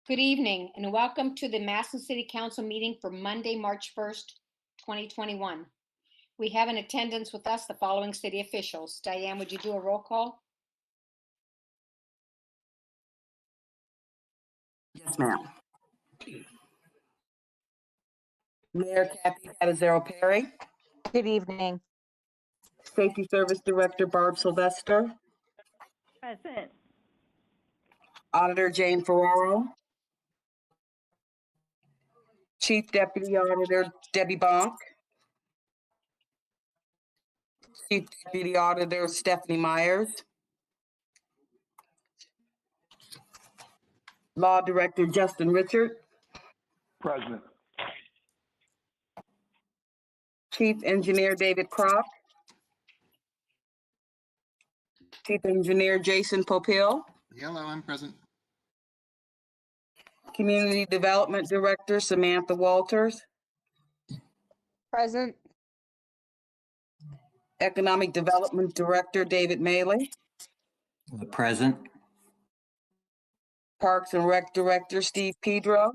Good evening and welcome to the Massillon City Council meeting for Monday, March 1st, 2021. We have in attendance with us the following city officials. Diane, would you do a roll call? Yes, ma'am. Mayor Kathy Catazero Perry, Good evening. Safety Service Director Barb Sylvester, Present. Auditor Jane Ferraro, Chief Deputy Auditor Debbie Bonk, Chief Deputy Auditor Stephanie Myers, Law Director Justin Richard, Present. Chief Engineer David Croft, Chief Engineer Jason Popiel, Hello, I'm present. Community Development Director Samantha Walters, Present. Economic Development Director David Maley, Present. Parks and Rec Director Steve Pedro,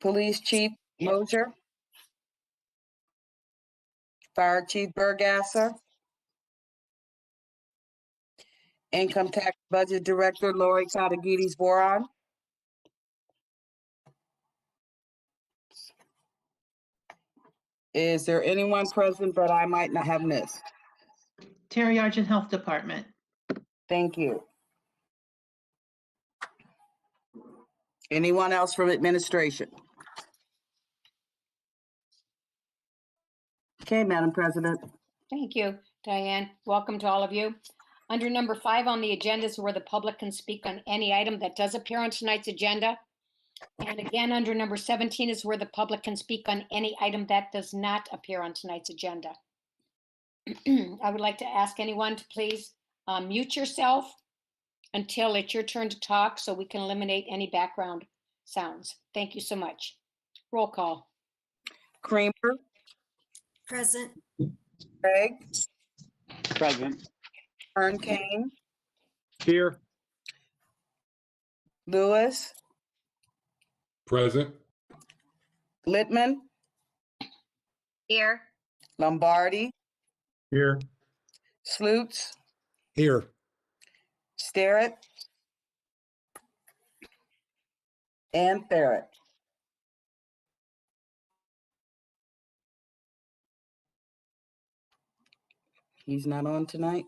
Police Chief Mosier, Fire Chief Bergasser, Income Tax Budget Director Lori Katagides Boron, is there anyone present that I might not have missed? Terry Argent Health Department. Thank you. Anyone else from administration? Okay, Madam President. Thank you, Diane. Welcome to all of you. Under number 5 on the agenda is where the public can speak on any item that does appear on tonight's agenda. And again, under number 17 is where the public can speak on any item that does not appear on tonight's agenda. I would like to ask anyone to please mute yourself until it's your turn to talk so we can eliminate any background sounds. Thank you so much. Roll call. Kramer, Present. Craig, Present. Kern Kane, Here. Lewis, Present. Littman, Here. Lombardi, Here. Sloots, Here. Starrett, and Barrett. He's not on tonight.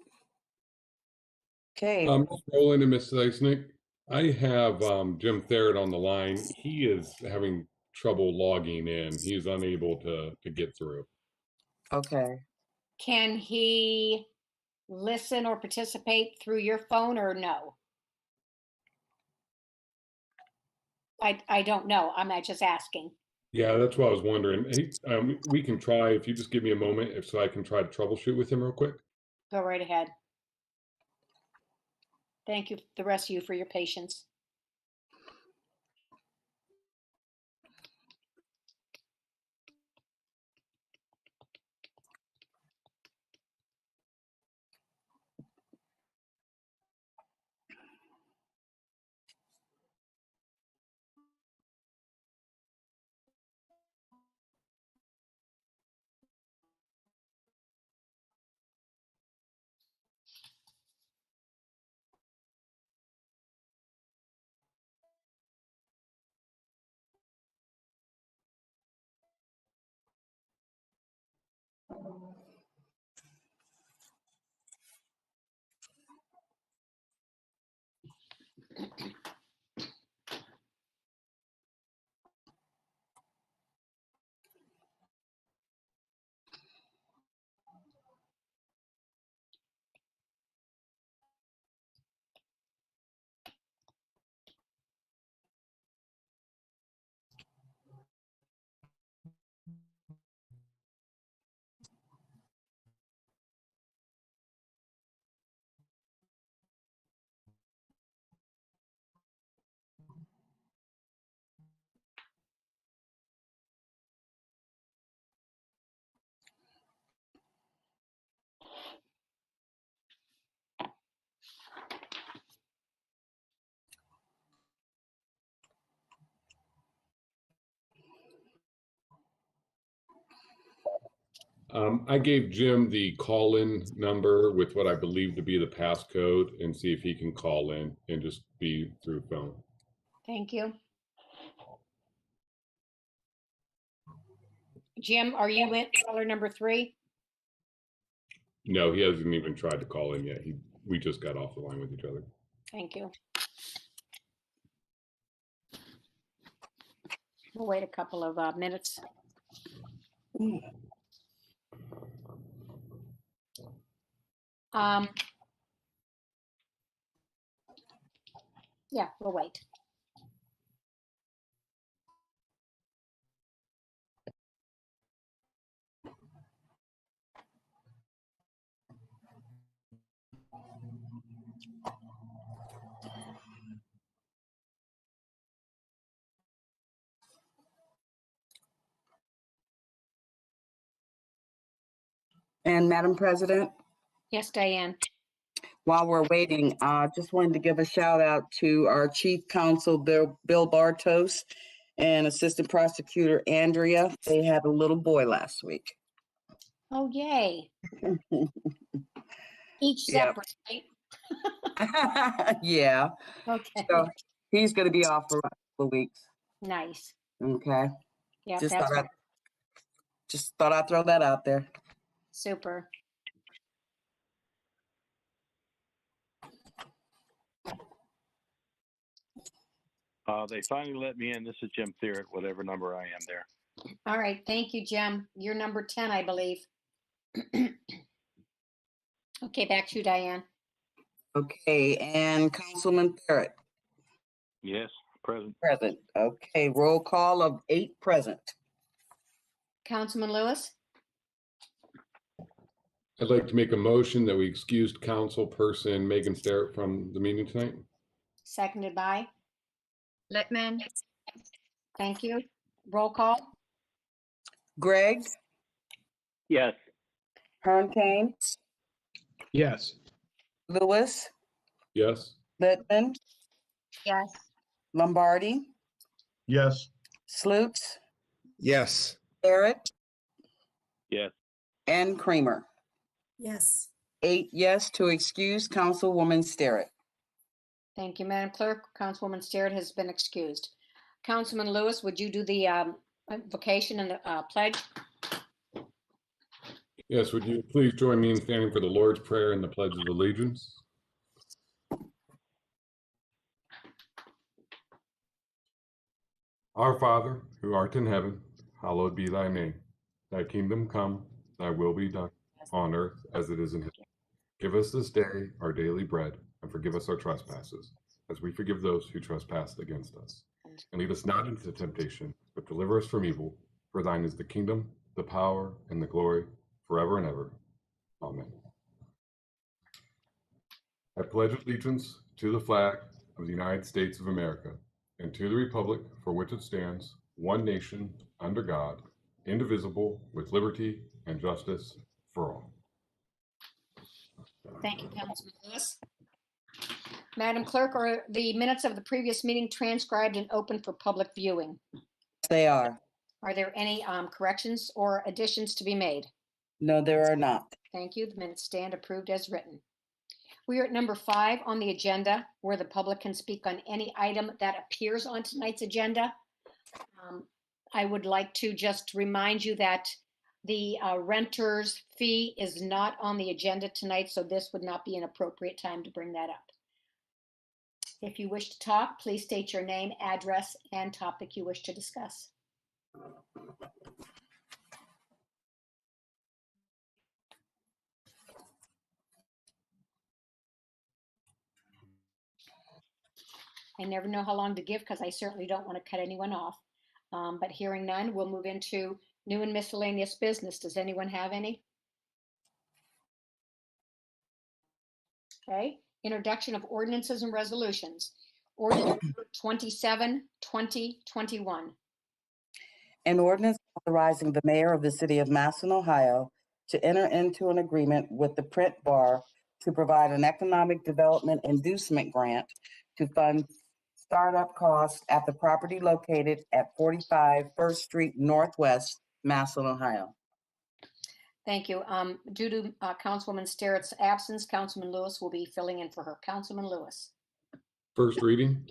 Okay, Ms. Rowland and Ms. Seisnick, I have Jim Therrett on the line. He is having trouble logging in. He's unable to get through. okay. Can he listen or participate through your phone or no? I don't know. I'm not just asking. Yeah, that's what I was wondering. Hey, we can try, if you just give me a moment, so I can try to troubleshoot with him real quick. Go right ahead. Thank you, the rest of you, for your patience. I gave Jim the call-in number with what I believe to be the passcode and see if he can call in and just be through phone. Thank you. Jim, are you in caller number 3? No, he hasn't even tried to call in yet. We just got off the line with each other. Thank you. We'll wait a couple of minutes. Yeah, we'll wait. And Madam President, Yes, Diane. while we're waiting, just wanted to give a shout out to our Chief Counsel, Bill Bartos, and Assistant Prosecutor Andrea. They had a little boy last week. Oh, yay. Each Yep. separate, right? Yeah, Okay, so he's going to be off for a couple of weeks. nice. Okay, Yeah, just that's thought I'd throw that out there. super. They finally let me in. This is Jim Theron, whatever number I am there. All right, thank you, Jim. You're number 10, I believe. Okay, back to you, Diane. Okay, and Councilman Barrett, Yes, present. present. Okay, roll call of 8 present. Councilman Lewis, I'd like to make a motion that we excused councilperson Megan Starrett from the meeting tonight. seconded by, Littman, thank you. Roll call, Greg, Yes. Hernkane, Yes. Lewis, Yes? Littman, yes. Lombardi, Yes. Sloots, Yes. Barrett, Yes. and Kramer. Yes. 8 yes to excuse Councilwoman Starrett. thank you, Madam Clerk. Councilwoman Starrett has been excused. Councilman Lewis, would you do the invocation and the pledge? Yes, would you please join me in standing for the Lord's Prayer and the Pledge of Allegiance? Our Father, who art in heaven, hallowed be thy name. Thy kingdom come, thy will be done, on earth as it is in heaven. Give us this day our daily bread, and forgive us our trespasses, as we forgive those who trespass against us. And lead us not into temptation, but deliver us from evil. For thine is the kingdom, the power, and the glory, forever and ever. Amen. I pledge allegiance to the flag of the United States of America and to the republic for which it stands, one nation, under God, indivisible, with liberty and justice for all. Thank you, Councilman Lewis. Madam Clerk, are the minutes of the previous meeting transcribed and open for public viewing? They are. Are there any corrections or additions to be made? No, there are not. Thank you. The minutes stand approved as written. We are at number 5 on the agenda, where the public can speak on any item that appears on tonight's agenda. I would like to just remind you that the renter's fee is not on the agenda tonight, so this would not be an appropriate time to bring that up. If you wish to talk, please state your name, address, and topic you wish to discuss. I never know how long to give because I certainly don't want to cut anyone off. But hearing none, we'll move into new and miscellaneous business. Does anyone have any? Okay, introduction of ordinances and resolutions. Ordinance 27, 2021. An ordinance authorizing the mayor of the city of Massillon, Ohio, to enter into an agreement with the print bar to provide an economic development inducement grant to fund startup costs at the property located at 45 First Street Northwest, Massillon, Ohio. Thank you. Due to Councilwoman Starrett's absence, Councilman Lewis will be filling in for her. Councilman Lewis. First reading,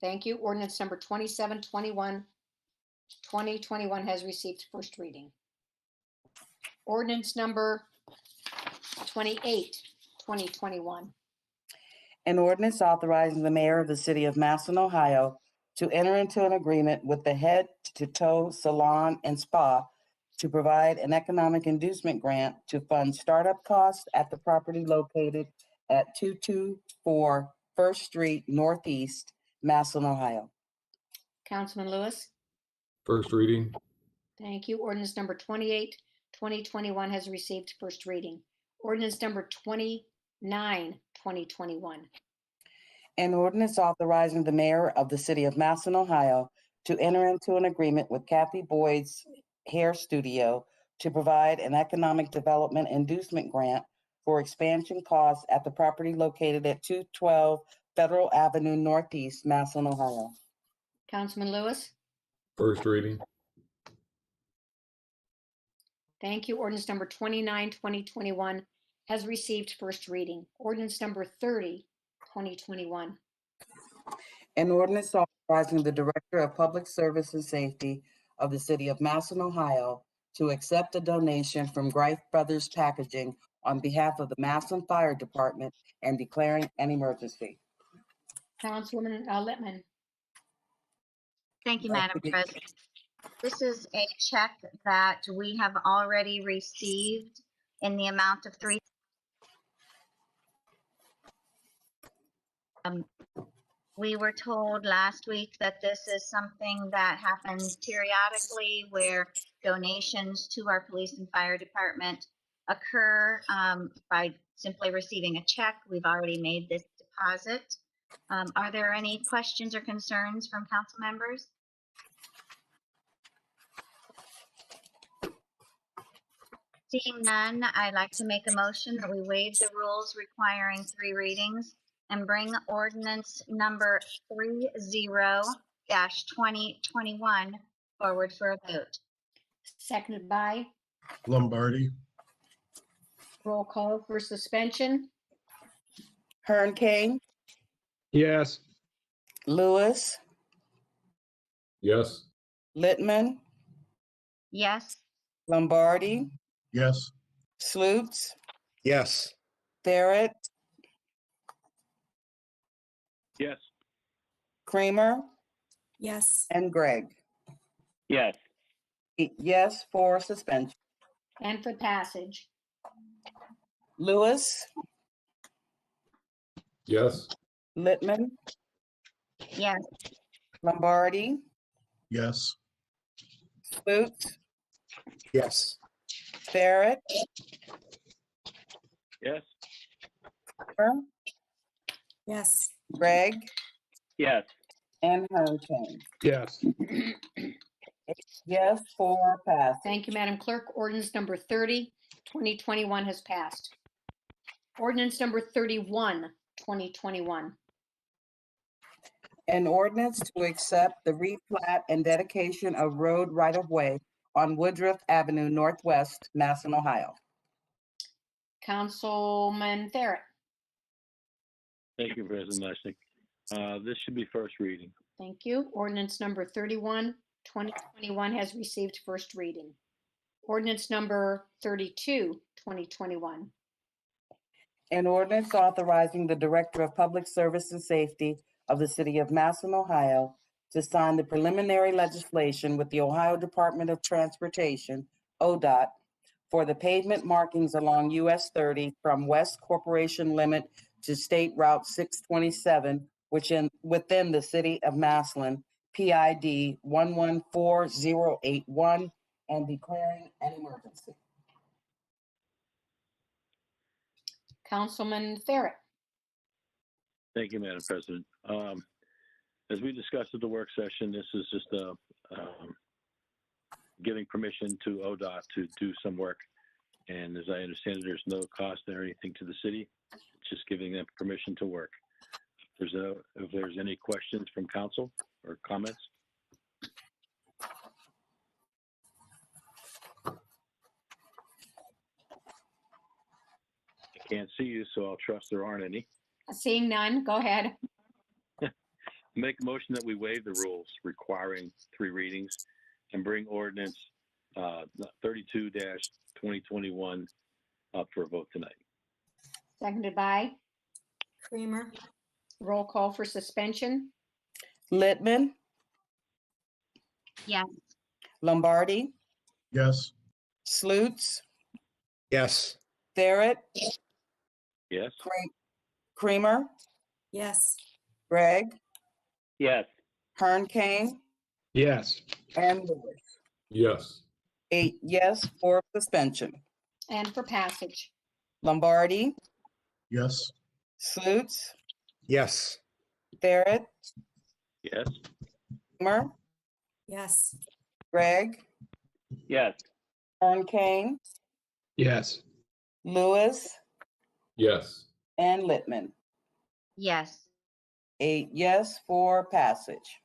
Thank you. Ordinance number 2721, 2021 has received first reading. Ordinance number 28, 2021. An ordinance authorizing the mayor of the city of Massillon, Ohio, to enter into an agreement with the Head to Toe Salon and Spa to provide an economic inducement grant to fund startup costs at the property located at 224 First Street Northeast, Massillon, Ohio. Councilman Lewis. first reading, Thank you. Ordinance number 28, 2021 has received first reading. Ordinance number 29, 2021. An ordinance authorizing the mayor of the city of Massillon, Ohio, to enter into an agreement with Kathy Boyd's Hair Studio to provide an economic development inducement grant for expansion costs at the property located at 212 Federal Avenue Northeast, Massillon, Ohio. Councilman Lewis. first reading, Thank you. Ordinance number 29, 2021 has received first reading. Ordinance number 30, 2021. An ordinance authorizing the Director of Public Service and Safety of the city of Massillon, Ohio, to accept a donation from Greif Brothers Packaging on behalf of the Massillon Fire Department and declaring an emergency. Councilwoman Littman. Thank you, Madam President. This is a check that we have already received in the amount of three. We were told last week that this is something that happens periodically where donations to our police and fire department occur by simply receiving a check. We've already made this deposit. Are there any questions or concerns from council members? Seeing none, I'd like to make a motion that we waive the rules requiring three readings and bring ordinance number 30-2021 forward for a vote. Seconded by. Lombardi, Roll call for suspension. Hearn King, yes. Lewis, yes, Littman, Yes, Lombardi, Yes. Sloots, Yes. Barrett, Yes. Kramer, Yes. and Gregg. Yes. Yes for suspension. And for passage. Lewis, yes, Littman, yes, Lombardi, Yes. Sloots, Yes. Barrett, Yes. Kramer, Yes. Gregg, Yes. and Hearn King. Yes. Yes for pass. Thank you, Madam Clerk. Ordinance number 30, 2021 has passed. Ordinance number 31, 2021. An ordinance to accept the replat and dedication of road right-of-way on Woodruff Avenue Northwest, Massillon, Ohio. Councilman Barrett. Thank you, President Lesnick. This should be first reading. Thank you. Ordinance number 31, 2021 has received first reading. Ordinance number 32, 2021. An ordinance authorizing the Director of Public Service and Safety of the City of Massillon, Ohio, to sign the preliminary legislation with the Ohio Department of Transportation, ODOT, for the pavement markings along US 30 from West Corporation Limit to State Route 627, within the City of Massillon, PID 114081, and declaring an emergency. Councilman Barrett. Thank you, Madam President. As we discussed at the work session, this is just giving permission to ODOT to do some work. And as I understand it, there's no cost or anything to the city. It's just giving them permission to work. If there's any questions from council or comments? Can't see you, so I'll trust there aren't any. Seeing none, go ahead. Make a motion that we waive the rules requiring 3 readings and bring ordinance 32-2021 up for a vote tonight. Seconded by, Creamer, roll call for suspension. Littman, Yes. Lombardi, Yes. Slutes, Yes. Barrett, Yes? Creamer, yes. Gregg, Yes. Kern Kane, Yes. and Lewis. Yes. 8 yes for suspension. And for passage. Lombardi, Yes. Slutes, Yes. Barrett, Yes? Creamer, Yes. Gregg, Yes. Kern Kane, Yes. Lewis, Yes. and Littman. Yes. 8 yes for passage.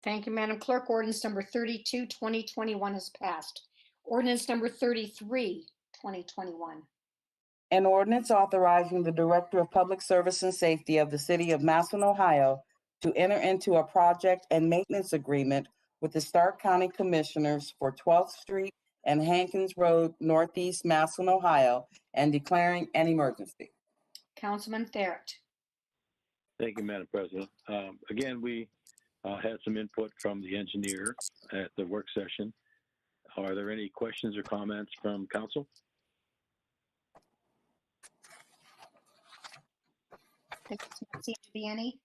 Thank you, Madam Clerk. Ordinance number 32, 2021 has passed. Ordinance number 33, 2021. An ordinance authorizing the Director of Public Service and Safety of the City of Massillon, Ohio, to enter into a project and maintenance agreement with the Stark County Commissioners for 12th Street and Hankins Road, Northeast Massillon, Ohio, and declaring an emergency. Councilman Barrett. Thank you, Madam President. Again, we had some input from the engineer at the work session. Are there any questions or comments from council? There does not seem to be any.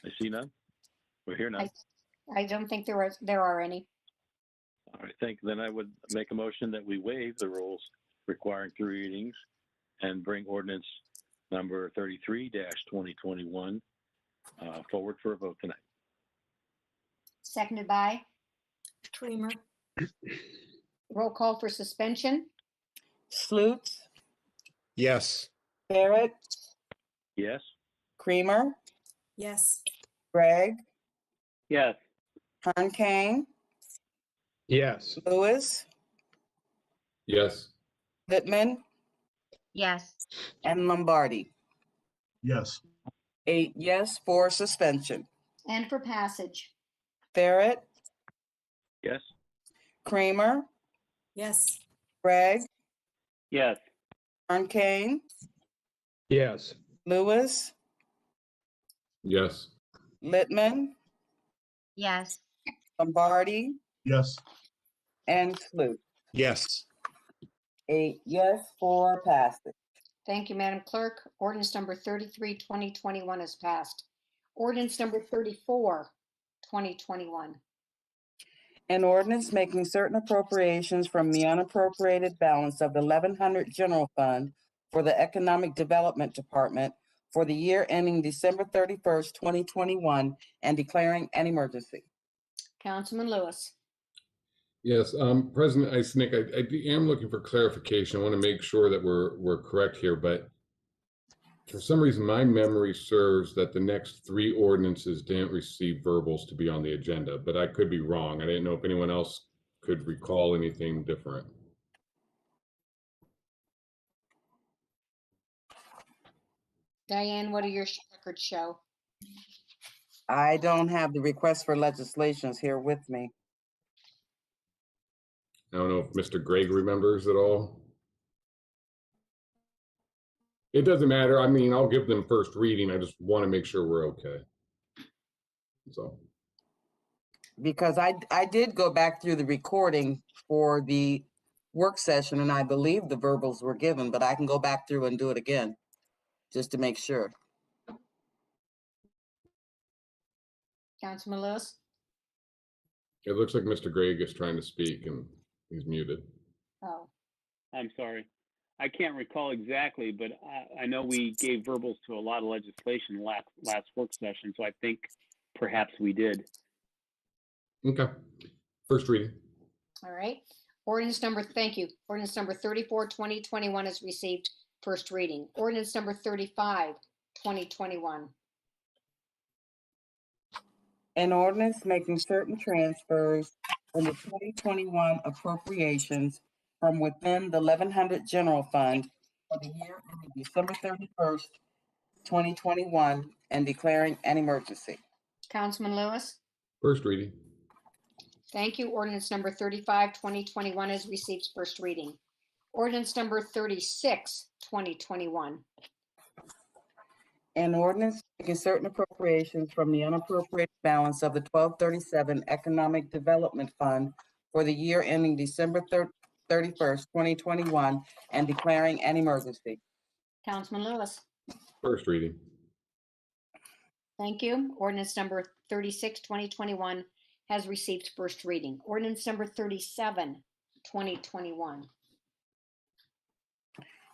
I see none. We're here now. I don't think there are any. All right, thank you. Then I would make a motion that we waive the rules requiring 3 readings and bring ordinance number 33-2021 forward for a vote tonight. Seconded by, Creamer, roll call for suspension. Slutes, Yes. Barrett, Yes? Creamer, yes. Gregg, Yes. Kern Kane, Yes. Lewis, Yes. Littman, Yes. and Lombardi. Yes. 8 yes for suspension. And for passage. Barrett, Yes? Creamer, Yes. Gregg, Yes. Kern Kane, Yes. Lewis, Yes. Littman, Yes. Lombardi, Yes. and Slute. Yes. 8 yes for passage. Thank you, Madam Clerk. Ordinance number 33, 2021 is passed. Ordinance number 34, 2021. An ordinance making certain appropriations from the unappropriated balance of the 1100 General Fund for the Economic Development Department for the year ending December 31st, 2021, and declaring an emergency. Councilman Lewis. Yes, President Eisnick, I am looking for clarification. I want to make sure that we're correct here, but for some reason, my memory serves that the next 3 ordinances didn't receive verbals to be on the agenda, but I could be wrong. I didn't know if anyone else could recall anything different. Diane, what do your records show? I don't have the request for legislations here with me. I don't know if Mr. Gregg remembers at all. It doesn't matter. I mean, I'll give them first reading. I just want to make sure we're okay. So, Because I did go back through the recording for the work session, and I believe the verbals were given, but I can go back through and do it again, just to make sure. Councilman Lewis. it looks like Mr. Gregg is trying to speak and he's muted. Oh, I'm sorry. I can't recall exactly, but I know we gave verbals to a lot of legislation last work session, so I think perhaps we did. Okay. First reading. all right. Ordinance number, thank you. Ordinance number 34, 2021 is received first reading. Ordinance number 35, 2021. An ordinance making certain transfers in the 2021 appropriations from within the 1100 general fund for the year ending December 31st, 2021, and declaring an emergency. Councilman Lewis. First reading. Thank you. Ordinance number 35, 2021 has received first reading. Ordinance number 36, 2021. An ordinance making certain appropriations from the unappropriated balance of the 1237 Economic Development Fund for the year ending December 31st, 2021, and declaring an emergency. Councilman Lewis. First reading. Thank you. Ordinance number 36, 2021 has received first reading. Ordinance number 37, 2021.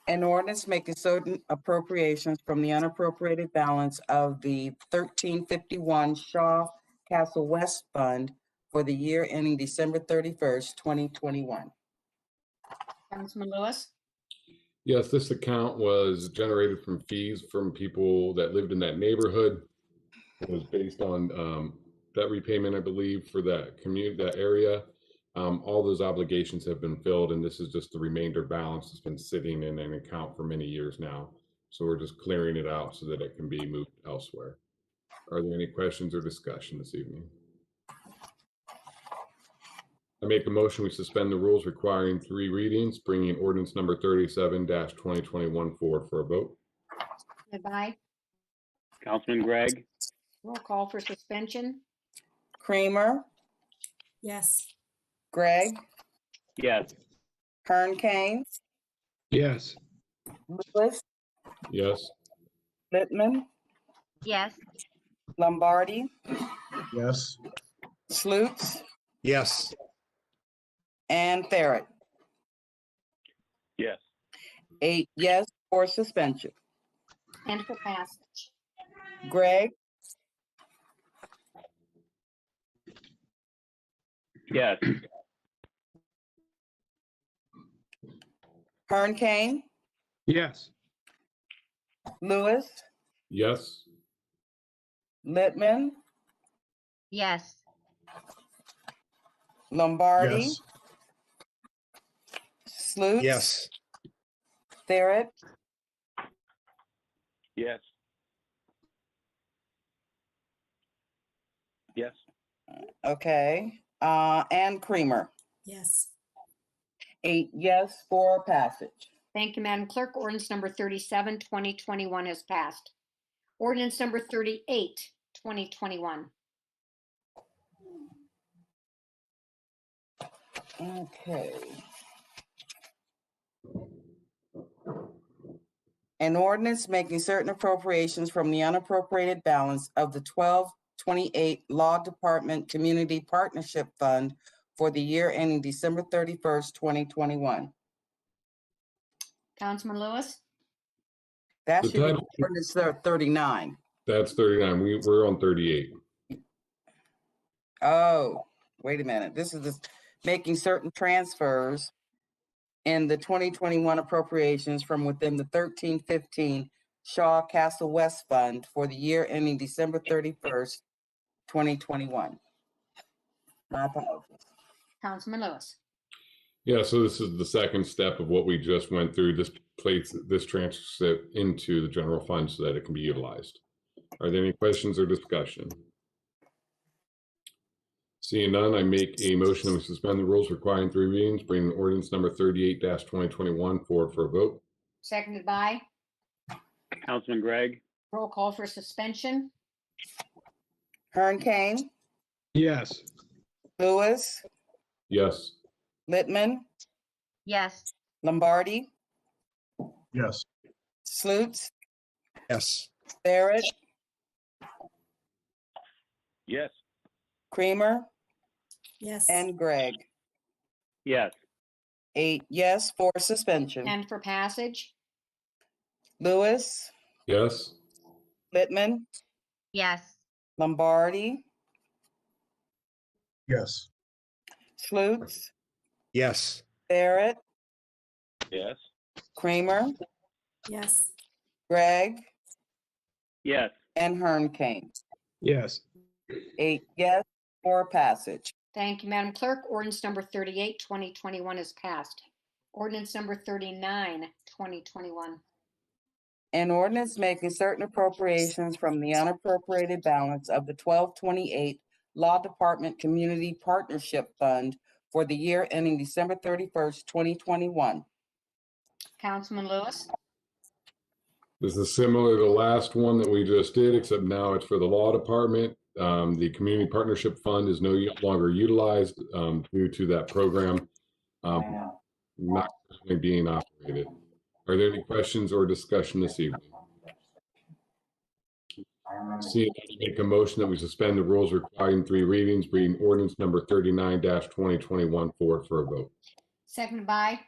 An ordinance making certain appropriations from the unappropriated balance of the 1351 Shaw Castle West Fund for the year ending December 31st, 2021. Councilman Lewis. Yes, this account was generated from fees from people that lived in that neighborhood. It was based on debt repayment, I believe, for that community, that area. All those obligations have been filled, and this is just the remainder balance that's been sitting in an account for many years now. So we're just clearing it out so that it can be moved elsewhere. Are there any questions or discussion this evening? I make a motion we suspend the rules requiring 3 readings, bringing ordinance number 37-2021 forward for a vote. Goodbye. Councilman Gregg, Roll call for suspension. Kramer, Yes. Gregg, yes. Kern Kane, Yes. Lewis, Yes. Littman, Yes. Lombardi, Yes. Slutes, Yes. and Barrett. Yes. 8 yes for suspension. And for passage. Gregg, Yes. Kern Kane, Yes. Lewis, Yes. Littman, Yes. Lombardi, Slutes, Yes. Barrett, Yes. Yes. okay, and Kramer. Yes. 8 yes for passage. Thank you, Madam Clerk. Ordinance number 37, 2021 has passed. Ordinance number 38, 2021. Okay. An ordinance making certain appropriations from the unappropriated balance of the 1228 Law Department Community Partnership Fund for the year ending December 31st, 2021. Councilman Lewis. That The should be title- ordinance 39. That's 39. We're on 38. Oh, wait a minute. This is this making certain transfers in the 2021 appropriations from within the 1315 Shaw Castle West Fund for the year ending December 31st, 2021. My apologies. Councilman Lewis. Yeah, so this is the second step of what we just went through. This transfers it into the general fund so that it can be utilized. Are there any questions or discussion? Seeing none, I make a motion to suspend the rules requiring 3 readings, bringing ordinance number 38-2021 forward for a vote. Seconded by. Councilman Gregg, Roll call for suspension. Kern Kane, Yes. Lewis, Yes. Littman, Yes. Lombardi, Yes. Slutes, Yes. Barrett, Yes. Kramer, Yes. and Gregg. yes. 8 yes for suspension. And for passage. Lewis, Yes. Littman, Yes. Lombardi, Yes. Slutes, Yes. Barrett, Yes. Kramer, Yes. Gregg, Yes. and Kern Kane. Yes. 8 yes for passage. Thank you, Madam Clerk. Ordinance number 38, 2021 is passed. Ordinance number 39, 2021. An ordinance making certain appropriations from the unappropriated balance of the 1228 Law Department Community Partnership Fund for the year ending December 31st, 2021. Councilman Lewis. This is similar to the last one that we just did, except now it's for the law department. The Community Partnership Fund is no longer utilized due to that program not currently being operated. Are there any questions or discussion this evening? Seeing none, make a motion that we suspend the rules requiring 3 readings, reading ordinance number 39-2021 forward for a vote. Seconded by.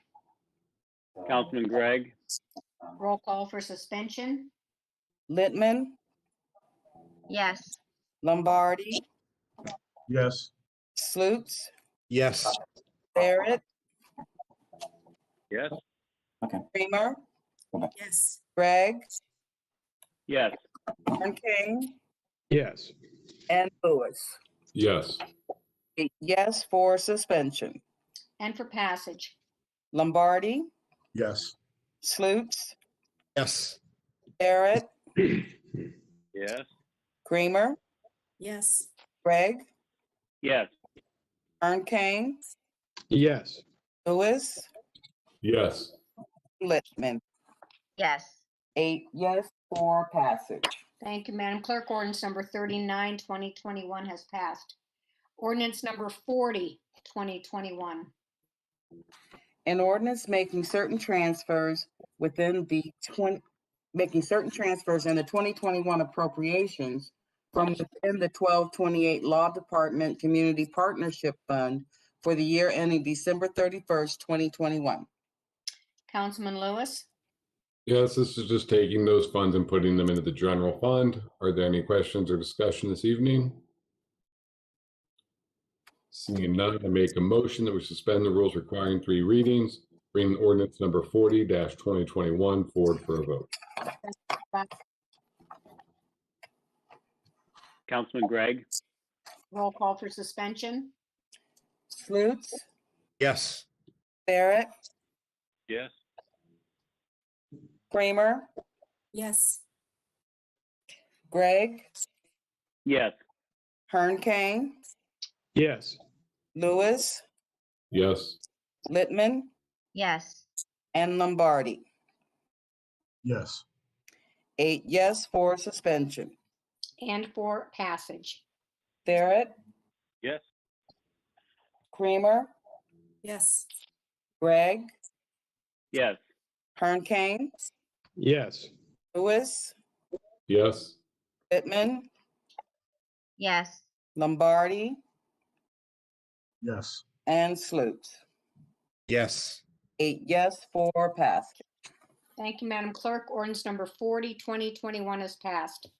Councilman Gregg, Roll call for suspension. Littman, Yes. Lombardi, Yes. Slutes, Yes. Barrett, Yes. Creamer, Yes. Gregg, yes. King, Yes. and Lewis. Yes. 8 yes for suspension. And for passage. Lombardi, Yes. Slutes, Yes. Barrett, Yes. Creamer, Yes. Gregg, Yes. King, Yes. Lewis, Yes. Littman. Yes. 8 yes for passage. Thank you, Madam Clerk. Ordinance number 39, 2021 has passed. Ordinance number 40, 2021. An ordinance making certain transfers within the making certain transfers in the 2021 appropriations from within the 1228 Law Department Community Partnership Fund for the year ending December 31st, 2021. Councilman Lewis. Yes, this is just taking those funds and putting them into the general fund. Are there any questions or discussion this evening? Seeing none, I make a motion that we suspend the rules requiring 3 readings, bring ordinance number 40-2021 forward for a vote. Councilman Gregg, Roll call for suspension. Slutes, Yes. Barrett, Yes. Creamer, Yes. Gregg, yes. King, Yes. Lewis, Yes. Littman, Yes. and Lombardi. Yes. 8 yes for suspension. And for passage. Barrett, Yes. Creamer, Yes. Gregg, Yes. King, Yes. Lewis, Yes. Littman, Yes. Lombardi, Yes. and Slutes. Yes. 8 yes for passage. Thank you, Madam Clerk. Ordinance number 40, 2021 is passed.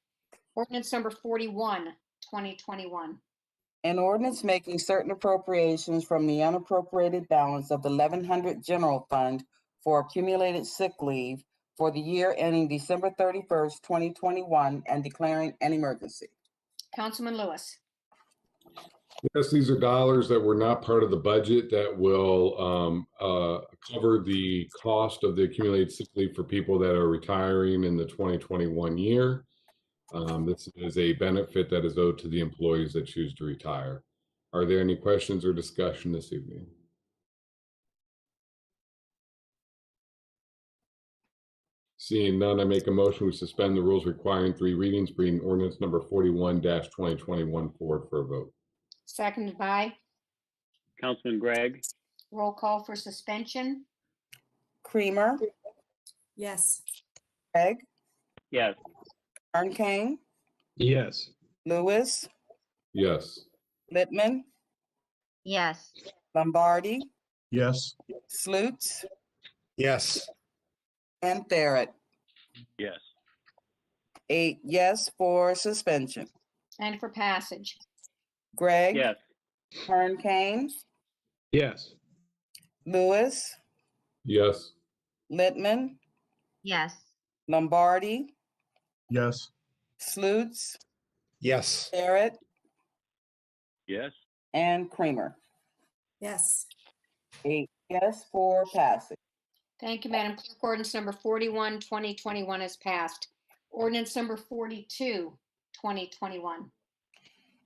Ordinance number 41, 2021. An ordinance making certain appropriations from the unappropriated balance of the 1100 General Fund for accumulated sick leave for the year ending December 31st, 2021, and declaring an emergency. Councilman Lewis. Yes, these are dollars that were not part of the budget that will cover the cost of the accumulated sick leave for people that are retiring in the 2021 year. This is a benefit that is owed to the employees that choose to retire. Are there any questions or discussion this evening? Seeing none, I make a motion we suspend the rules requiring 3 readings, bringing ordinance number 41-2021 forward for a vote. Seconded by. Councilman Gregg, Roll call for suspension. Creamer, Yes. Gregg, yes. King, Yes. Lewis, Yes. Littman, Yes. Lombardi, Yes. Slutes, Yes. and Barrett. Yes. 8 yes for suspension. And for passage. Gregg, Yes. King, Yes. Lewis, Yes. Littman, Yes. Lombardi, Yes. Slutes, Yes. Barrett, Yes. and Creamer. Yes. 8 yes for passage. Thank you, Madam Clerk. Ordinance number 41, 2021 is passed. Ordinance number 42, 2021.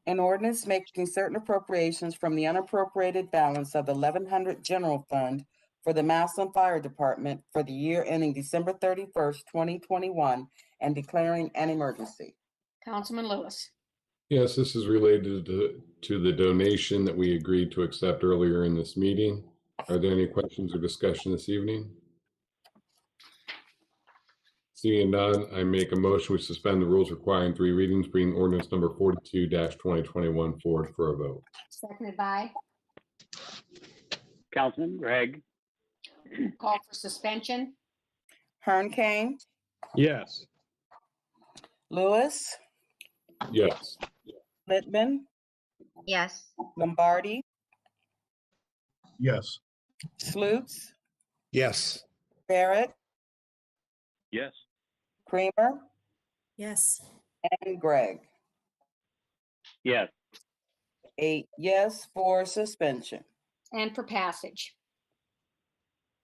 An ordinance making certain appropriations from the unappropriated balance of the 1100 General Fund for the Massillon Fire Department for the year ending December 31st, 2021, and declaring an emergency. Councilman Lewis. Yes, this is related to the donation that we agreed to accept earlier in this meeting. Are there any questions or discussion this evening? Seeing none, I make a motion we suspend the rules requiring 3 readings, bringing ordinance number 42-2021 forward for a vote. Seconded by. Councilman Gregg, Call for suspension. Hearn Kane, Yes. Lewis, Yes. Littman, yes, Lombardi, Yes. Sloots, Yes. Barrett, Yes. Creamer, Yes. and Gregg. yes, 8 yes for suspension. And for passage.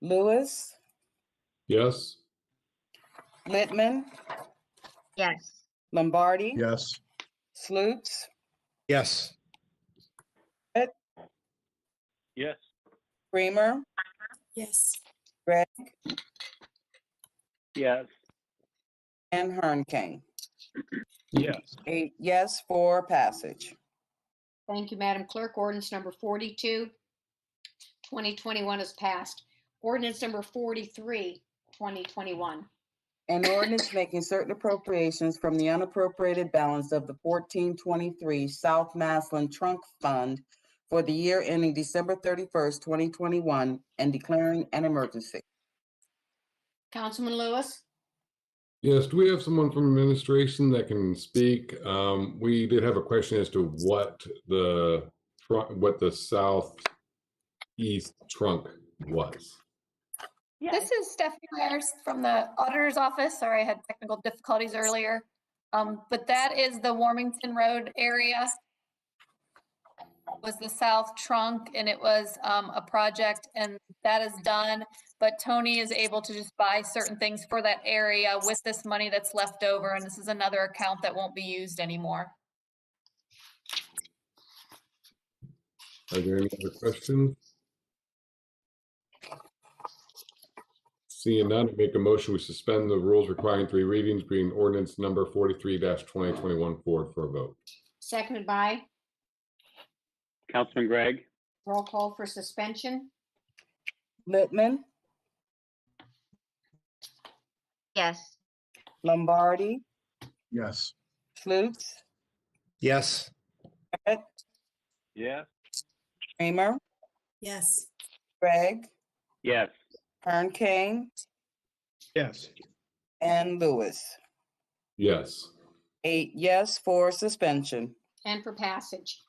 Lewis, Yes. Littman, yes, Lombardi, Yes. Sloots, Yes. Yes. Creamer, Yes. Gregg, yes, and Hearn Kane. Yes. 8 yes for passage. Thank you, Madam Clerk. Ordinance number 42, 2021 is passed. Ordinance number 43, 2021. An ordinance making certain appropriations from the unappropriated balance of the 1423 South Massillon Trunk Fund for the year ending December 31st, 2021, and declaring an emergency. Councilman Lewis. Yes, do we have someone from administration that can speak? We did have a question as to what the southeast trunk was. This is Stephanie Myers from the auditor's office. Sorry, I had technical difficulties earlier. But that is the Warmington Road area. Was the south trunk, and it was a project, and that is done. But Tony is able to just buy certain things for that area with this money that's left over, and this is another account that won't be used anymore. Are there any other questions? Seeing none, I make a motion we suspend the rules requiring 3 readings, bringing ordinance number 43-2021 forward for a vote. Seconded by. Councilman Gregg, Roll call for suspension. Littman, yes, Lombardi, Yes. Sloots, Yes. Barrett, Yes. Creamer, Yes. Gregg, yes, Hearn Kane, Yes. and Lewis. Yes. 8 yes for suspension. And for passage.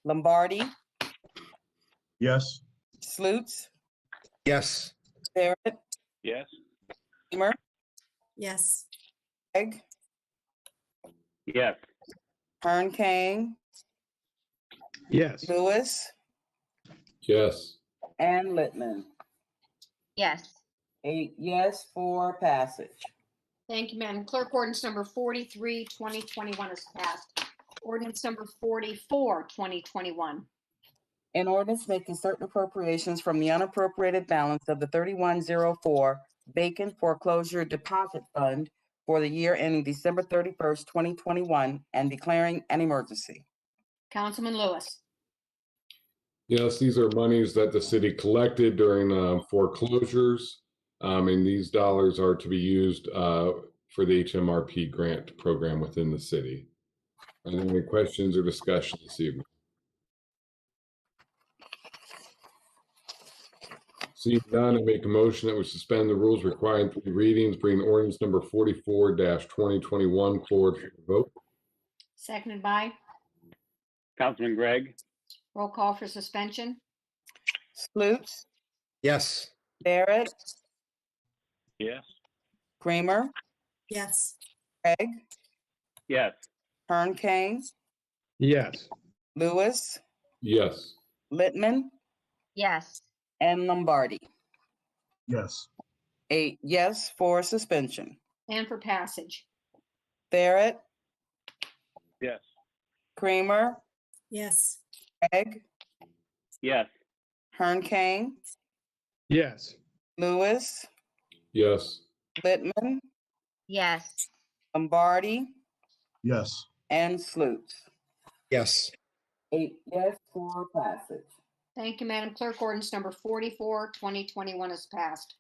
Lombardi, Yes. Sloots, Yes. Barrett, Yes. Creamer, Yes. Gregg, yes, Hearn Kane, Yes. Lewis, Yes. and Littman. yes, 8 yes for passage. Thank you, Madam Clerk. Ordinance number 43, 2021 is passed. Ordinance number 44, 2021. An ordinance making certain appropriations from the unappropriated balance of the 3104 vacant foreclosure deposit fund for the year ending December 31st, 2021, and declaring an emergency. Councilman Lewis. Yes, these are monies that the city collected during foreclosures. And these dollars are to be used for the HMRP grant program within the city. Are there any questions or discussion this evening? Seeing none, I make a motion that we suspend the rules requiring 3 readings, bring ordinance number 44-2021 forward for a vote. Seconded by. Councilman Gregg, Roll call for suspension. Sloots, Yes. Barrett, Yes. Creamer, Yes. Gregg, yes, Hearn Kane, Yes. Lewis, Yes. Littman, Yes. and Lombardi. Yes. 8 yes for suspension. And for passage. Barrett, Yes. Kramer, yes, Gregg, Yes. Hernkane, Yes. Lewis, Yes. Littman, Yes. Lombardi, Yes. and Slutes. Yes. 8 yes for passage. Thank you, Madam Clerk. Ordinance number 44, 2021 is passed.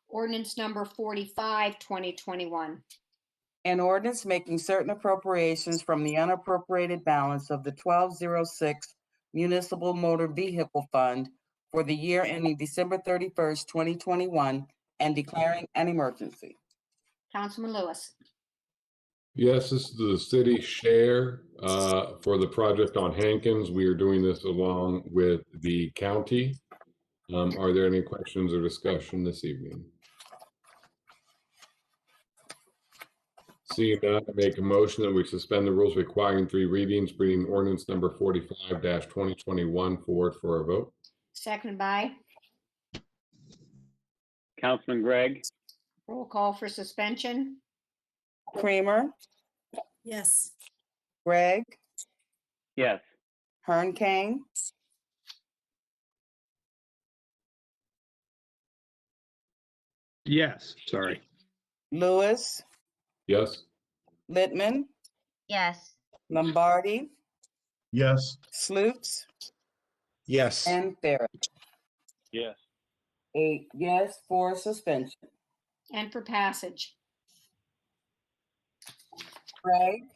Ordinance number 45, 2021. An ordinance making certain appropriations from the unappropriated balance of the 1206 Municipal Motor Vehicle Fund for the year ending December 31st, 2021, and declaring an emergency. Councilman Lewis. Yes, this is the city share for the project on Hankins. We are doing this along with the county. Are there any questions or discussion this evening? Seeing none, I make a motion that we suspend the rules requiring 3 readings, bringing ordinance number 45-2021 forward for a vote. Seconded by. Councilman Gregg? Roll call for suspension. Kramer, yes, Gregg, Yes. Hernkane, Yes. Sorry. Lewis, Yes. Littman, Yes. Lombardi, Yes. Slutes, Yes. and Barrett. Yes. 8 yes for suspension. And for passage. Gregg,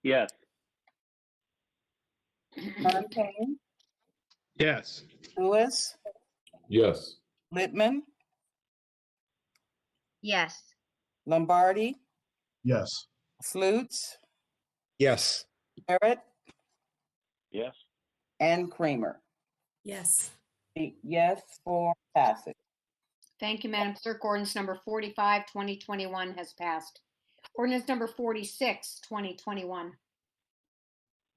Yes. Hernkane, Yes. Lewis, Yes. Littman, Yes. Lombardi, Yes. Slutes, Yes. Barrett, Yes. and Kramer. yes, 8 yes for passage. Thank you, Madam Clerk. Ordinance number 45, 2021 has passed. Ordinance number 46, 2021.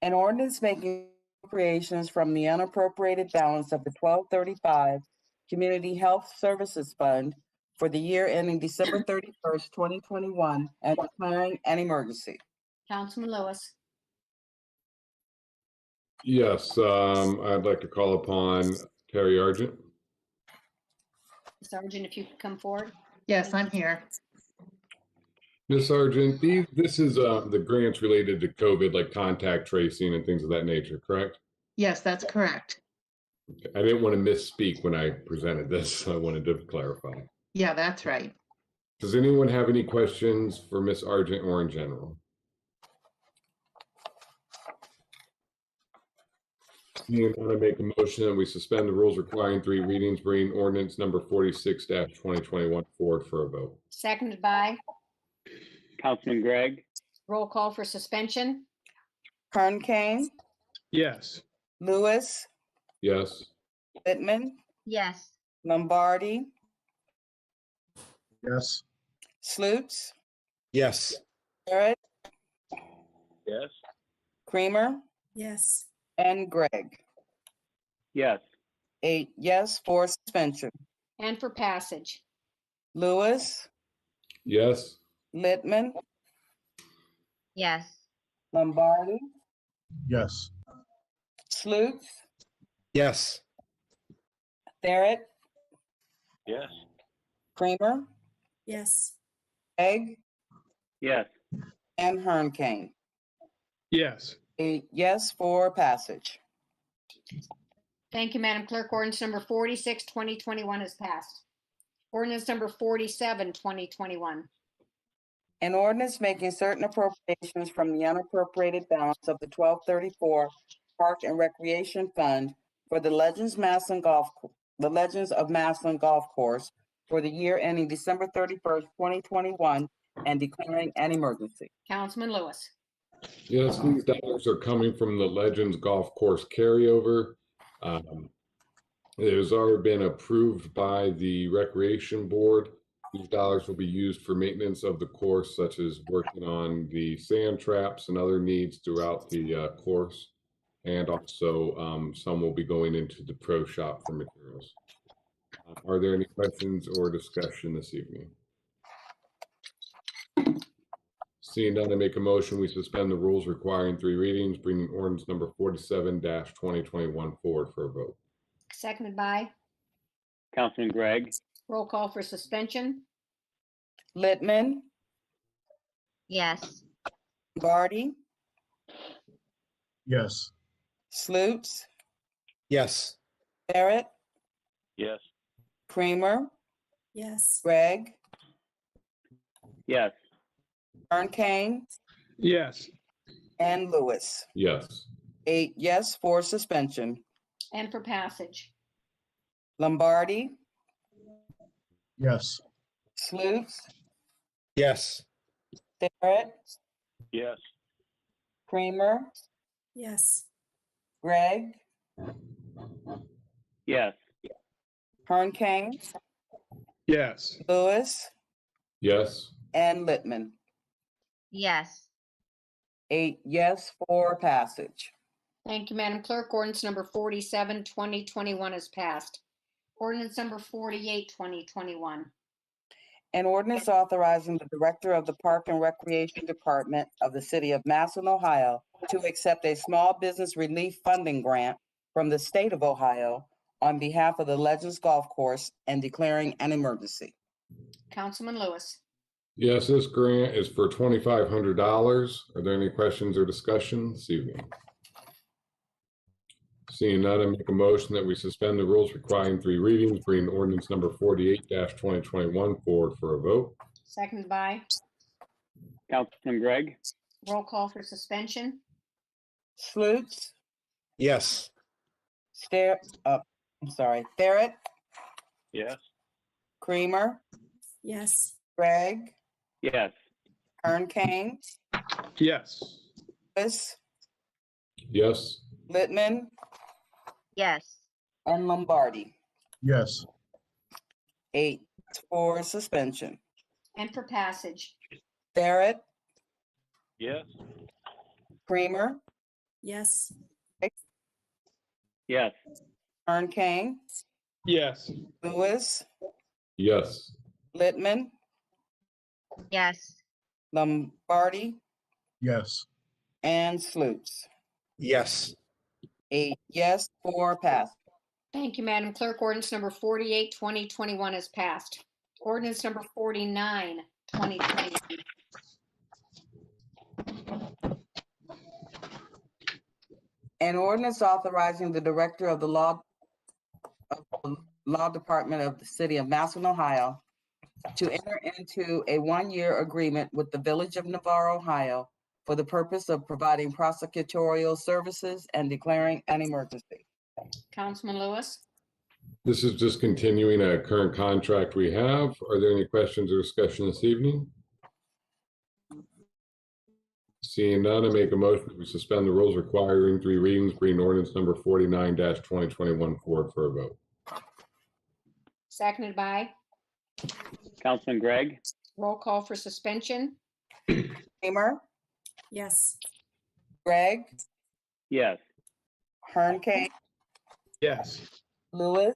An ordinance making appropriations from the unappropriated balance of the 1235 Community Health Services Fund for the year ending December 31st, 2021, and declaring an emergency. Councilman Lewis. Yes, I'd like to call upon Terry Argent. Sergeant, if you could come forward. Yes, I'm here. Ms. Sargent, this is the grants related to COVID, like contact tracing and things of that nature, correct? Yes, that's correct. I didn't want to misspeak when I presented this, so I wanted to clarify. Yeah, that's right. Does anyone have any questions for Ms. Argent or in general? You want to make a motion that we suspend the rules requiring 3 readings, bringing ordinance number 46-2021 forward for a vote. Seconded by. Councilman Gregg? Roll call for suspension. Hernkane, Yes. Lewis, Yes. Littman, Yes. Lombardi, Yes. Slutes, Yes. Barrett, Yes. Kramer, yes, and Gregg. Yes. 8 yes for suspension. And for passage. Lewis, Yes. Littman, Yes. Lombardi, Yes. Slutes, Yes. Barrett, Yes. Kramer, yes, Gregg, Yes. and Hernkane. Yes. 8 yes for passage. Thank you, Madam Clerk. Ordinance number 46, 2021 is passed. Ordinance number 47, 2021. An ordinance making certain appropriations from the unappropriated balance of the 1234 Park and Recreation Fund for the Legends of Massillon Golf Course for the year ending December 31st, 2021, and declaring an emergency. Councilman Lewis. Yes, these dollars are coming from the Legends Golf Course carryover. It has already been approved by the Recreation Board. These dollars will be used for maintenance of the course, such as working on the sand traps and other needs throughout the course. and also some will be going into the pro shop for materials. Are there any questions or discussion this evening? Seeing none, I make a motion, we suspend the rules requiring 3 readings, bringing ordinance number 47-2021 forward for a vote. Seconded by, Councilman Gregg, roll call for suspension. Littman, Yes. Lombardi, Yes. Slutes, Yes. Barrett, Yes. Creamer, yes, Gregg, yes, Ern Kane, Yes. and Lewis. Yes. 8 yes for suspension. And for passage. Lombardi, Yes. Slutes, Yes. Barrett, Yes. Creamer, yes, Gregg, yes, Ern Kane, Yes. Lewis, Yes. and Littman. Yes. 8 yes for passage. Thank you, Madam Clerk. Ordinance number 47, 2021 is passed. Ordinance number 48, 2021. An ordinance authorizing the Director of the Park and Recreation Department of the City of Massillon, Ohio, to accept a small business relief funding grant from the state of Ohio on behalf of the Legends Golf Course and declaring an emergency. Councilman Lewis. Yes, this grant is for $2,500. Are there any questions or discussion this evening? Seeing none, I make a motion that we suspend the rules requiring 3 readings, bringing ordinance number 48-2021 forward for a vote. Seconded by, Councilman Gregg, roll call for suspension. Slutes, Yes. Barrett, Yes. Creamer, yes, Gregg, yes, Ern Kane, Yes. Lewis, Yes. Littman, Yes. and Lombardi. Yes. 8 for suspension. And for passage. Barrett, Yes. Creamer, yes, yes, Ern Kane, Yes. Lewis, Yes. Littman, Yes. Lombardi, Yes. and Slutes. Yes. 8 yes for pass. Thank you, Madam Clerk. Ordinance number 48, 2021 is passed. Ordinance number 49, 2021. An ordinance authorizing the Director of the Law Department of the City of Massillon, Ohio, to enter into a 1-year agreement with the Village of Navarre, Ohio, for the purpose of providing prosecutorial services and declaring an emergency. Councilman Lewis. This is just continuing a current contract we have. Are there any questions or discussion this evening? Seeing none, I make a motion that we suspend the rules requiring 3 readings, bringing ordinance number 49-2021 forward for a vote. Seconded by, Councilman Gregg, roll call for suspension. Creamer, yes, Gregg, yes, Ern Kane, Yes. Lewis,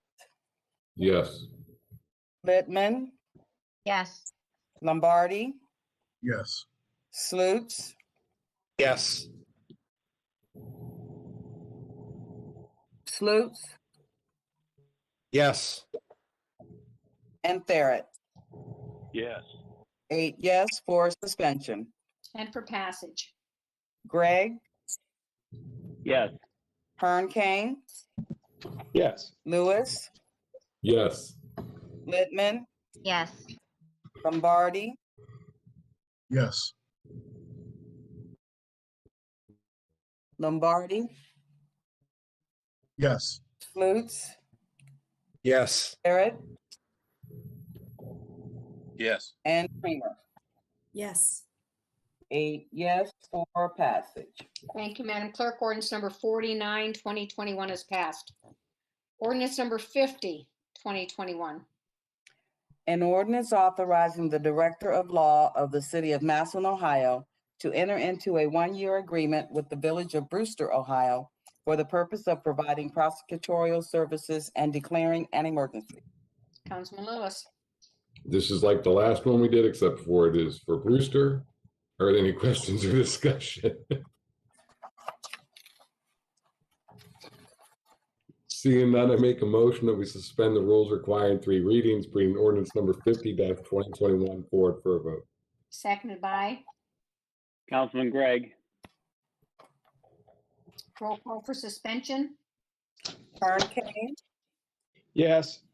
Yes. Littman, Yes. Lombardi, Yes. Slutes, Yes. Yes. and Barrett. Yes. 8 yes for suspension. And for passage. Gregg, yes, Ern Kane, Yes. Lewis, Yes. Littman, Yes. Lombardi, Yes. Yes. Slutes, Yes. Barrett, Yes. and Creamer. yes, 8 yes for passage. Thank you, Madam Clerk. Ordinance number 49, 2021 is passed. Ordinance number 50, 2021. An ordinance authorizing the Director of Law of the City of Massillon, Ohio, to enter into a 1-year agreement with the Village of Brewster, Ohio, for the purpose of providing prosecutorial services and declaring an emergency. Councilman Lewis. This is like the last one we did, except for it is for Brewster. Are there any questions or discussion? Seeing none, I make a motion that we suspend the rules requiring 3 readings, bringing ordinance number 50-2021 forward for a vote. Seconded by, Councilman Gregg. roll call for suspension. Kern Kane, Yes.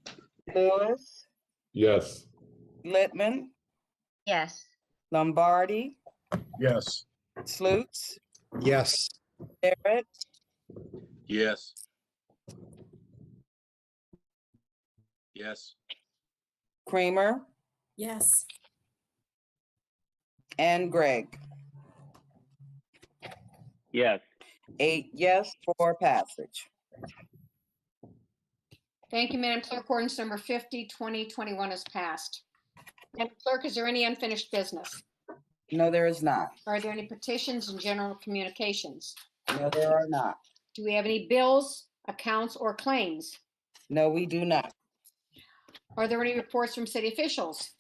Lewis, Yes. Littman, Yes. Lombardi, Yes. Slutes, Yes. Barrett, Yes. Yes. Kramer, Yes. and Gregg. Yes. 8 yes for passage. Thank you, Madam Clerk. Ordinance number 50-2021 is passed. Madam Clerk, is there any unfinished business? No, there is not. Are there any petitions and general communications? No, there are not. Do we have any bills, accounts, or claims? No, we do not. Are there any reports from city officials?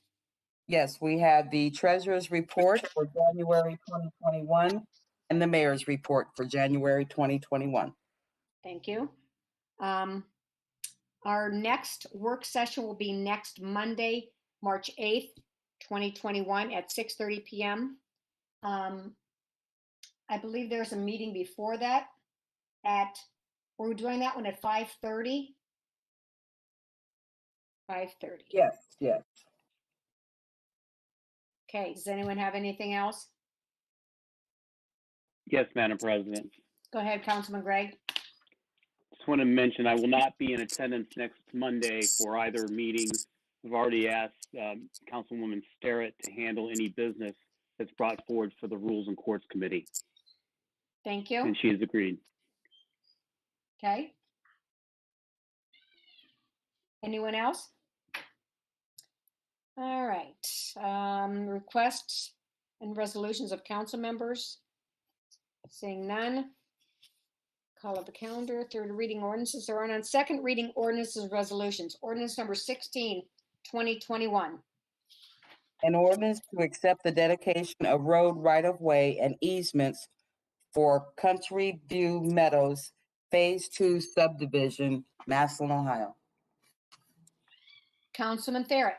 Yes, we have the treasurer's report for January 2021 and the mayor's report for January 2021. Thank you. Our next work session will be next Monday, March 8th, 2021 at 6:30 p.m. I believe there's a meeting before that we're doing that one at 5:30? 5:30. Yes, yes. Okay, does anyone have anything else? Yes, Madam President. Go ahead, Councilman Gregg. Just want to mention I will not be in attendance next Monday for either meetings. I've already asked Councilwoman Starrett to handle any business that's brought forward for the Rules and Courts Committee, Thank you. and she has agreed. Okay. Anyone else? All right. Requests and resolutions of council members. Seeing none. Call of the calendar. Third reading ordinances are on second reading ordinances and resolutions. Ordinance number 16-2021. An ordinance to accept the dedication of road right-of-way and easements for Country View Meadows Phase 2 subdivision, Massillon, Ohio. Councilman Barrett.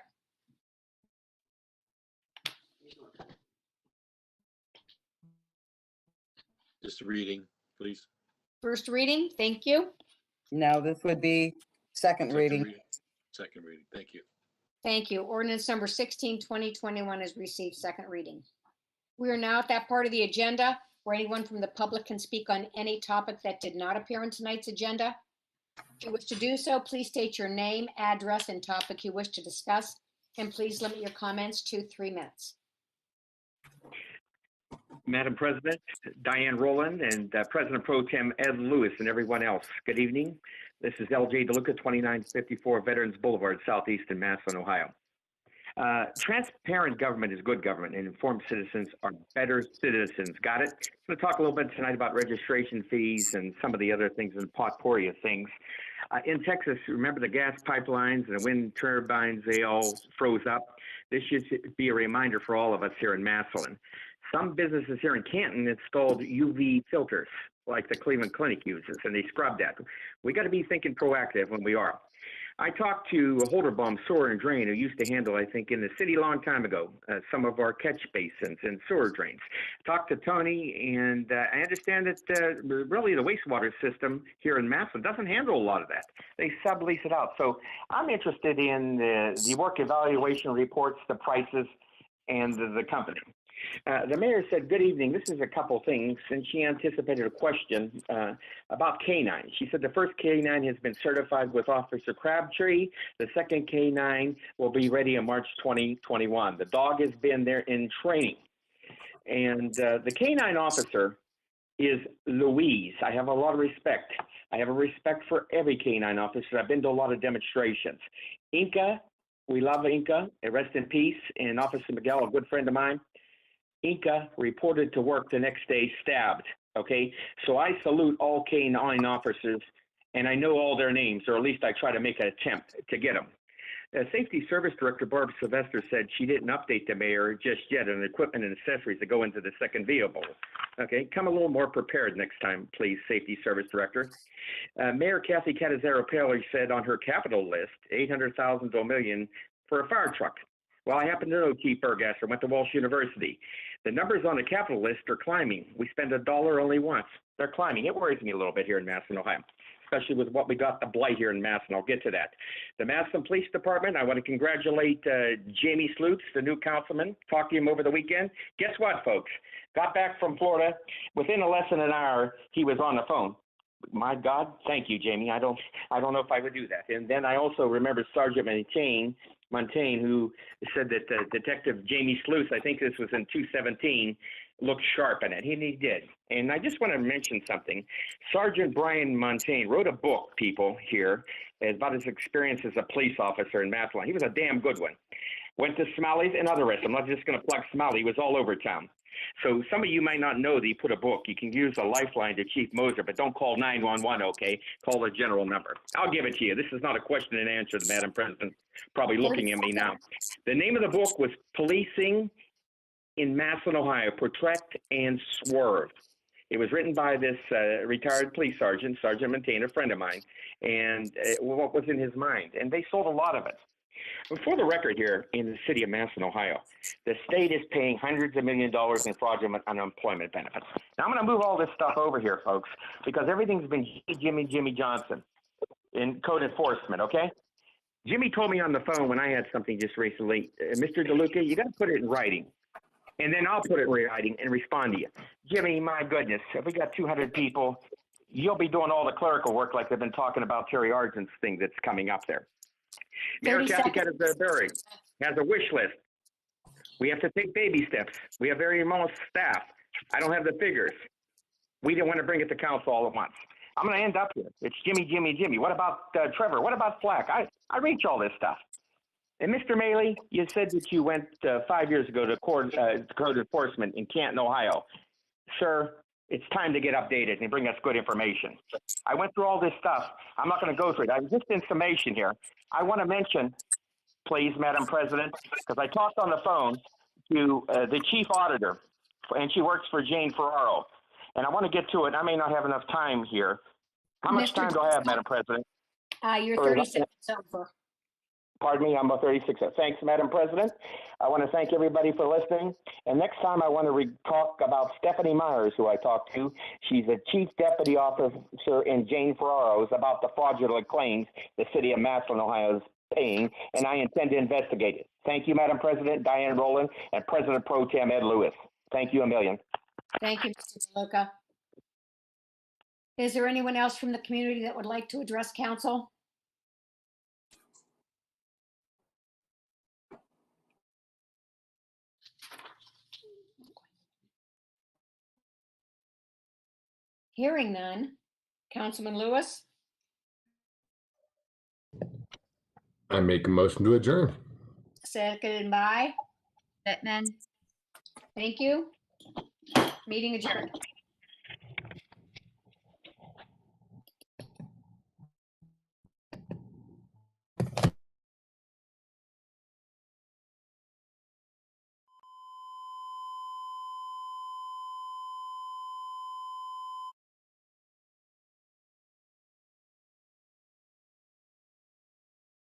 Just a reading, please. First reading. Thank you. Now this would be second reading. Second reading. Thank you. Thank you. Ordinance number 16-2021 has received second reading. We are now at that part of the agenda where anyone from the public can speak on any topic that did not appear on tonight's agenda. If you wish to do so, please state your name, address, and topic you wish to discuss, and please limit your comments to 3 minutes. Madam President, Diane Rowland, and President Pro Tem Ed Lewis, and everyone else, good evening. This is LJ DeLuca, 2954 Veterans Boulevard, Southeast in Massillon, Ohio. Transparent government is good government, and informed citizens are better citizens. Got it? I'm going to talk a little bit tonight about registration fees and some of the other things in the potpourri of things. In Texas, remember the gas pipelines and the wind turbines, they all froze up. This should be a reminder for all of us here in Massillon. Some businesses here in Canton installed UV filters like the Cleveland Clinic uses, and they scrubbed that. We got to be thinking proactive when we are. I talked to Holderbaum Sewer and Drain, who used to handle, I think, in the city a long time ago, some of our catch basins and sewer drains. Talked to Tony, and I understand that really the wastewater system here in Massillon doesn't handle a lot of that. They sublease it out. So I'm interested in the work evaluation reports, the prices, and the company. The mayor said, good evening. This is a couple things, and she anticipated a question about K9. She said the first K9 has been certified with Officer Crabtree. The second K9 will be ready in March 2021. The dog has been there in training. And the K9 officer is Louise. I have a lot of respect. I have a respect for every K9 officer. I've been to a lot of demonstrations. Inca, we love Inca. Rest in peace. And Officer Miguel, a good friend of mine. Inca reported to work the next day stabbed Okay, so I salute all K-9 officers, and I know all their names, or at least I try to make an attempt to get them. Safety Service Director Barb Sylvester said she didn't update the mayor just yet on equipment and accessories that go into the second vehicle. Okay, come a little more prepared next time, please, Safety Service Director. Mayor Kathy Catazaro-Paley said on her capital list, 800,000 to $1 million for a fire truck. Well, I happen to know Chief Burgasser, went to Walsh University. The numbers on the capital list are climbing. We spend $1 only once. They're climbing. It worries me a little bit here in Massillon, Ohio, especially with what we got the blight here in Massillon. I'll get to that. The Massillon Police Department, I want to congratulate Jamie Sloots, the new councilman. Talked to him over the weekend. Guess what, folks? Got back from Florida. Within less than an hour, he was on the phone. My God, thank you, Jamie. I don't know if I would do that. And then I also remember Sergeant Montaigne, who said that Detective Jamie Sleuth, I think this was in 2017, looked sharp in it. He did. And I just want to mention something. Sergeant Brian Montaigne wrote a book, people, here, about his experience as a police officer in Massillon. He was a damn good one. Went to Smalley's and other restaurants. I'm not just going to plug Smalley. He was all over town. So some of you might not know that he put a book. You can use a lifeline to Chief Moser, but don't call 911, okay? Call the general number. I'll give it to you. This is not a question and answer, Madam President. Probably looking at me now. The name of the book was Policing in Massillon, Ohio, Protect and Swerve. It was written by this retired police sergeant, Sergeant Montaigne, a friend of mine, and what was in his mind. And they sold a lot of it. For the record here, in the city of Massillon, Ohio, the state is paying hundreds of millions of dollars in fraudulent unemployment benefits. Now, I'm going to move all this stuff over here, folks, because everything's been Jimmy Johnson in code enforcement, okay? Jimmy told me on the phone when I had something just recently, Mr. DeLuca, you got to put it in writing. And then I'll put it in writing and respond to you. Jimmy, my goodness, if we got 200 people, you'll be doing all the clerical work like they've been talking about Terry Argent's thing that's coming up there. Mayor Kathy Catazaro-Paley has a wish list. We have to take baby steps. We have very small staff. I don't have the figures. We didn't want to bring it to council all at once. I'm going to end up here. It's Jimmy. What about Trevor? What about Flack? I reach all this stuff. And Mr. Maley, you said that you went 5 years ago to code enforcement in Canton, Ohio. Sir, it's time to get updated and bring us good information. I went through all this stuff. I'm not going to go through it. I'm just in summation here. I want to mention, please, Madam President, because I talked on the phone to the chief auditor, and she works for Jane Ferraro. And I want to get to it. I may not have enough time here. How much time do I have, Madam President? You're 30 seconds over. Pardon me, I'm about 36. Thanks, Madam President. I want to thank everybody for listening. And next time I want to talk about Stephanie Myers, who I talked to. She's a chief deputy officer in Jane Ferraro's about the fraudulent claims the city of Massillon, Ohio is paying, and I intend to investigate it. Thank you, Madam President, Diane Rowland, and President Pro Tem Ed Lewis. Thank you a million. Thank you, Mr. DeLuca. Is there anyone else from the community that would like to address council? Hearing none. Councilman Lewis? I make a motion to adjourn. Seconded by? Pittman. Thank you. Meeting adjourned.